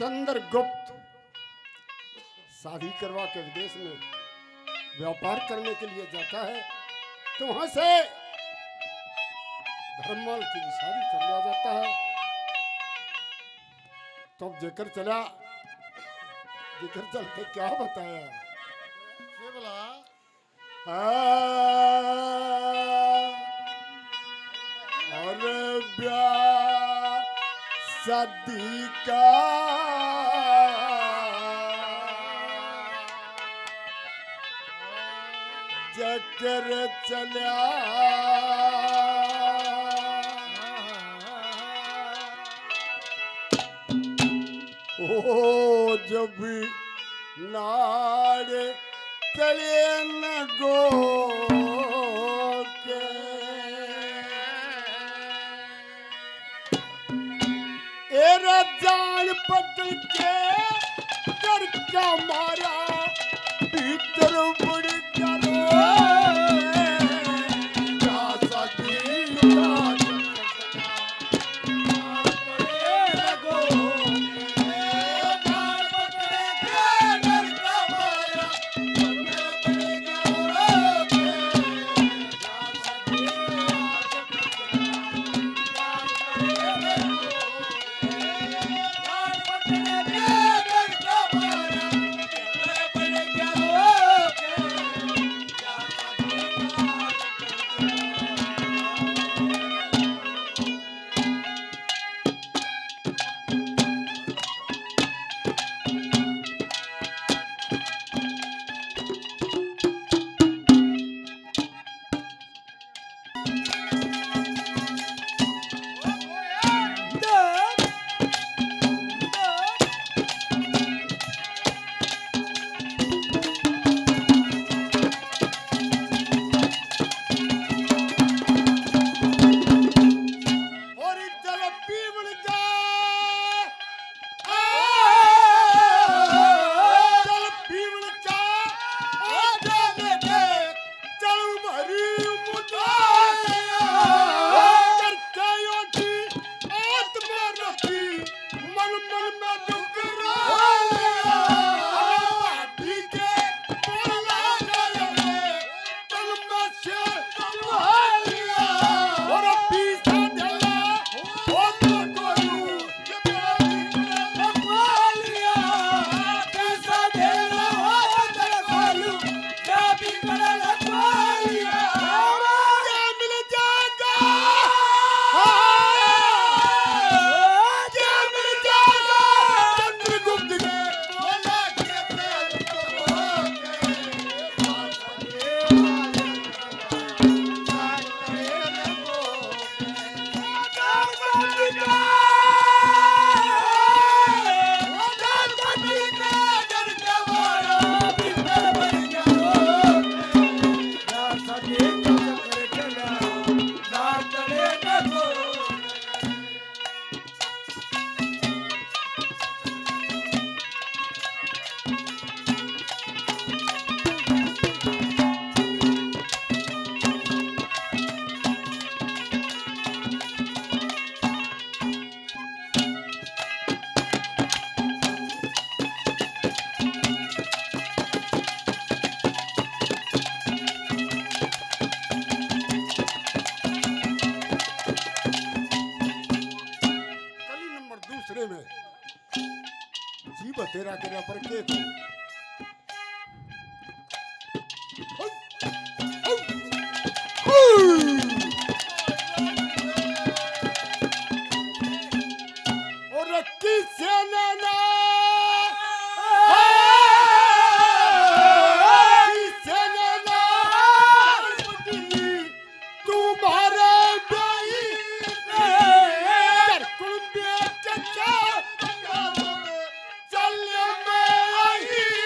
चंद्रगुप्त शादी करवा के विदेश में व्यापार करने के लिए जाता है तो वहां से धर्ममाल की शादी कर लिया जाता है। तब जेकर चला जेकर चल के क्या बताया बोला अरे ब्याह शादी का चक्कर चला ओ जब नारे चले न गो के एरा जान पटल के कर का मारा भीतर बुड़ करो में जी बतेरा के पर के और रक्की से ना चल मैं आई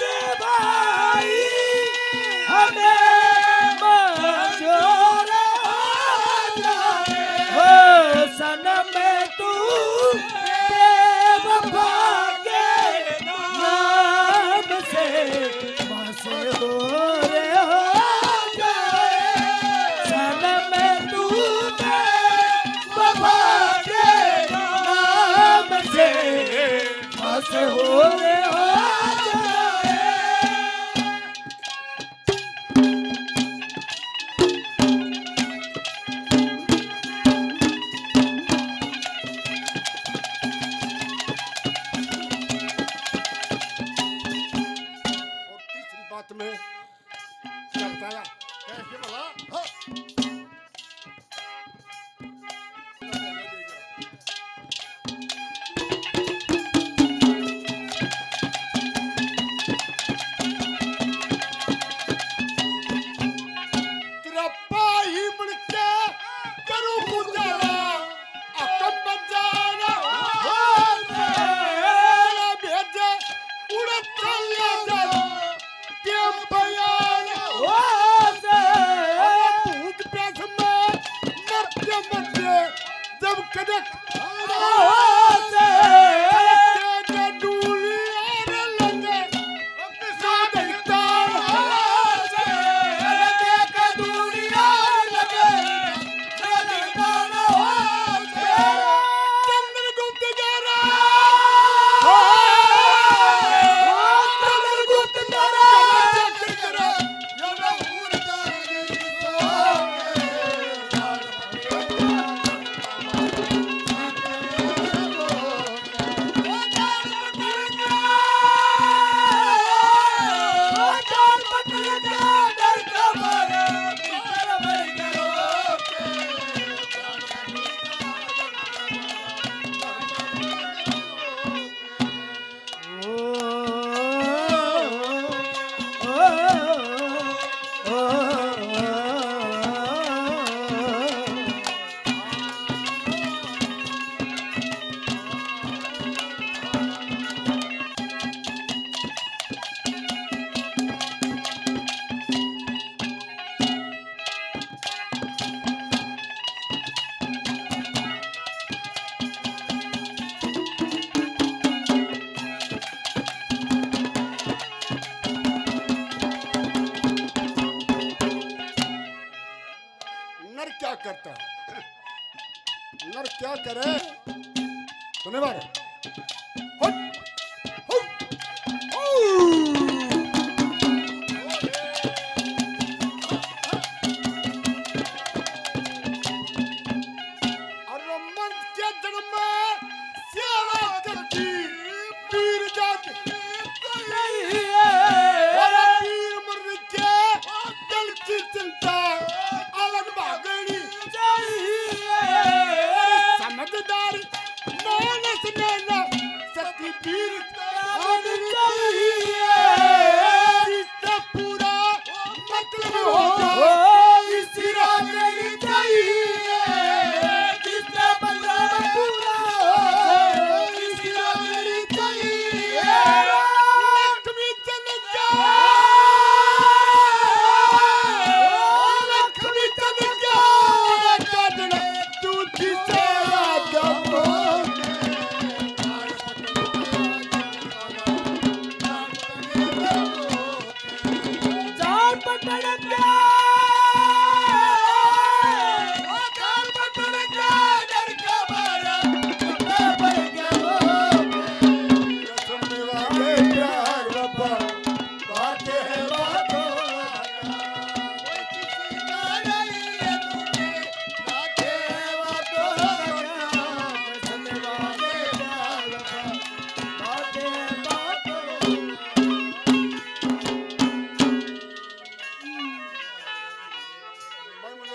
से भाई हमें मंजूर हो सनम तू बेवफा के नाम से मशहूर हो जाए सनम तू बेवफा के नाम से मशहूर हो जाए। और तीसरी बात में क्या बताया? कैसे भला? हाँ। तेरा पाई बनके करूं गुजारा अकम बजाना हो तेरा भेजे उड़ चला जा टेम बयान ओ से भूख प्यास में मरते मरते जब कदक ओ से तेरे डूली आने लगे देखता चंदन गुप्त गारा चंदन गुप्त गारा चक्कर करा नर क्या करता है? नर क्या करे? धन्यवाद।